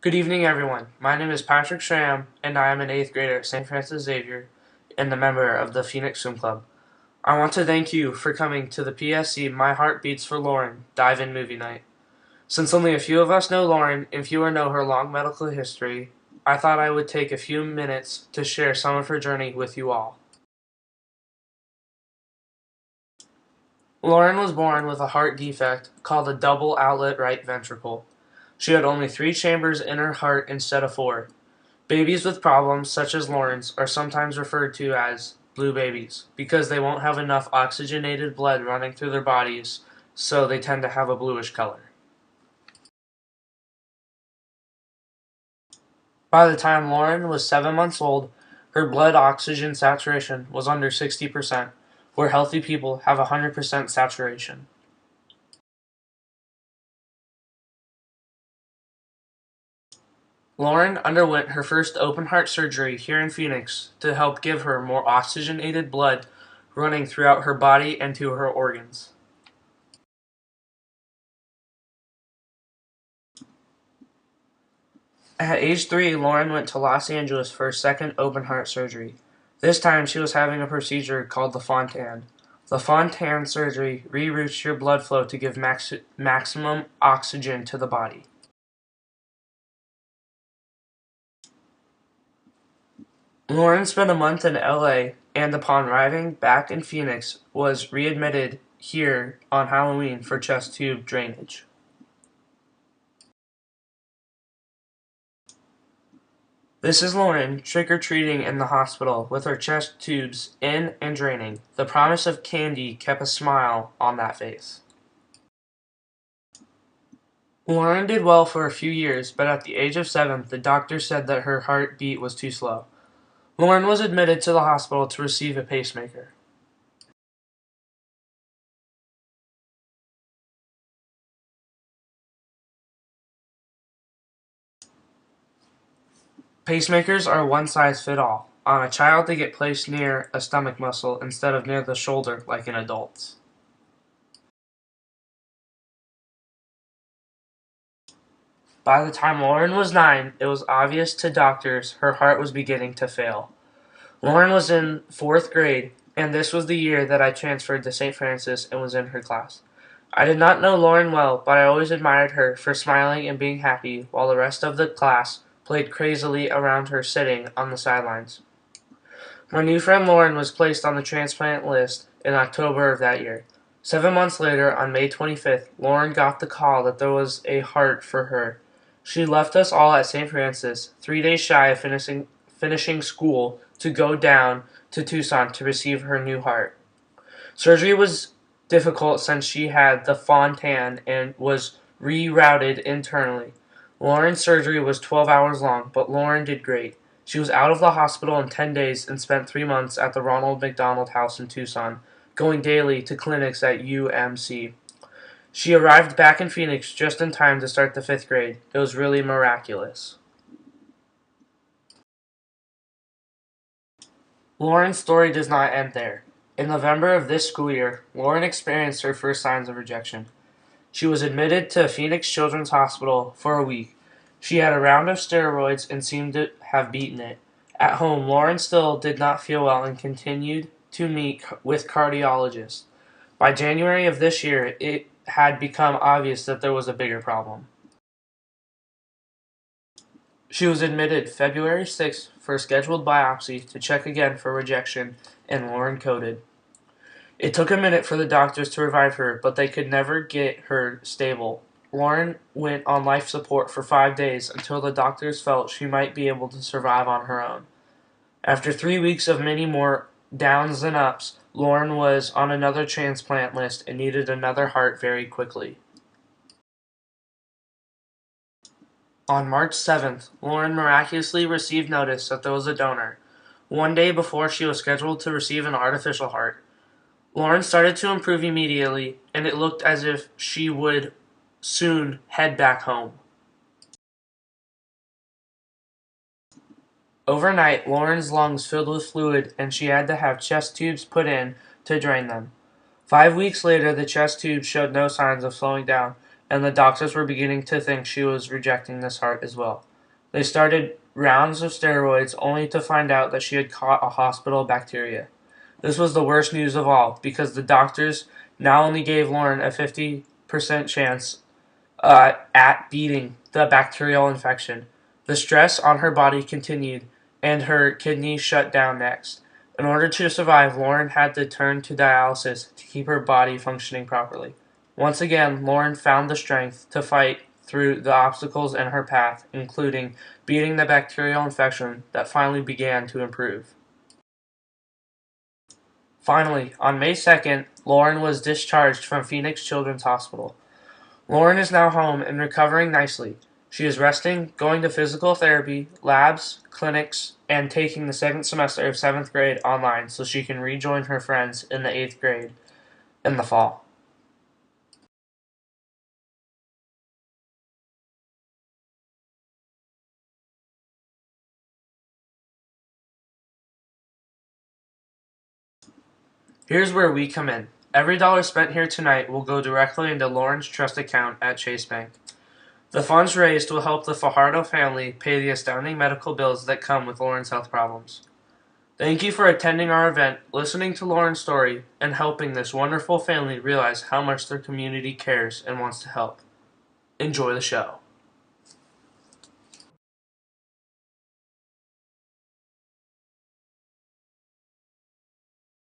Good evening, everyone. My name is Patrick Schramm, and I am an 8th grader at St. Francis Xavier and a member of the Phoenix Swim Club. I want to thank you for coming to the PSC My Heart Beats for Lauren Dive-In Movie Night. Since only a few of us know Lauren and fewer know her long medical history, I thought I would take a few minutes to share some of her journey with you all. Lauren was born with a heart defect called a double outlet right ventricle. She had only 3 chambers in her heart instead of 4. Babies with problems such as Lauren's are sometimes referred to as blue babies because they won't have enough oxygenated blood running through their bodies, so they tend to have a bluish color. By the time Lauren was 7 months old, her blood oxygen saturation was under 60%, where healthy people have 100% saturation. Lauren underwent her first open heart surgery here in Phoenix to help give her more oxygenated blood running throughout her body and to her organs. At age 3, Lauren went to Los Angeles for her second open heart surgery. This time she was having a procedure called the Fontan. The Fontan surgery reroutes your blood flow to give maximum oxygen to the body. Lauren spent a month in LA and upon arriving back in Phoenix was readmitted here on Halloween for chest tube drainage. This is Lauren trick-or-treating in the hospital with her chest tubes in and draining. The promise of candy kept a smile on that face. Lauren did well for a few years, but at the age of 7, the doctor said that her heartbeat was too slow. Lauren was admitted to the hospital to receive a pacemaker. Pacemakers are one-size-fits-all. On a child, they get placed near a stomach muscle instead of near the shoulder like in adults. By the time Lauren was 9, it was obvious to doctors her heart was beginning to fail. Lauren was in 4th grade, and this was the year that I transferred to St. Francis and was in her class. I did not know Lauren well, but I always admired her for smiling and being happy while the rest of the class played crazily around her sitting on the sidelines. My new friend Lauren was placed on the transplant list in October of that year. 7 months later, on May 25th, Lauren got the call that there was a heart for her. She left us all at St. Francis, 3 days shy of finishing school, to go down to Tucson to receive her new heart. Surgery was difficult since she had the Fontan and was rerouted internally. Lauren's surgery was 12 hours long, but Lauren did great. She was out of the hospital in 10 days and spent 3 months at the Ronald McDonald House in Tucson, going daily to clinics at UMC. She arrived back in Phoenix just in time to start the 5th grade. It was really miraculous. Lauren's story does not end there. In November of this school year, Lauren experienced her first signs of rejection. She was admitted to Phoenix Children's Hospital for a week. She had a round of steroids and seemed to have beaten it. At home, Lauren still did not feel well and continued to meet with cardiologists. By January of this year, it had become obvious that there was a bigger problem. She was admitted February 6th for a scheduled biopsy to check again for rejection, and Lauren coded. It took a minute for the doctors to revive her, but they could never get her stable. Lauren went on life support for 5 days until the doctors felt she might be able to survive on her own. After 3 weeks of many more downs and ups, Lauren was on another transplant list and needed another heart very quickly. On March 7th, Lauren miraculously received notice that there was a donor, 1 day before she was scheduled to receive an artificial heart. Lauren started to improve immediately, and it looked as if she would soon head back home. Overnight, Lauren's lungs filled with fluid, and she had to have chest tubes put in to drain them. 5 weeks later, the chest tubes showed no signs of slowing down, and the doctors were beginning to think she was rejecting this heart as well. They started rounds of steroids only to find out that she had caught a hospital bacteria. This was the worst news of all because the doctors now only gave Lauren a 50% chance at beating the bacterial infection. The stress on her body continued, and her kidneys shut down next. In order to survive, Lauren had to turn to dialysis to keep her body functioning properly. Once again, Lauren found the strength to fight through the obstacles in her path, including beating the bacterial infection that finally began to improve. Finally, on May 2nd, Lauren was discharged from Phoenix Children's Hospital. Lauren is now home and recovering nicely. She is resting, going to physical therapy, labs, clinics, and taking the second semester of 7th grade online so she can rejoin her friends in the 8th grade in the fall. Here's where we come in. Every dollar spent here tonight will go directly into Lauren's trust account at Chase Bank. The funds raised will help the Fajardo family pay the astounding medical bills that come with Lauren's health problems. Thank you for attending our event, listening to Lauren's story, and helping this wonderful family realize how much their community cares and wants to help. Enjoy the show.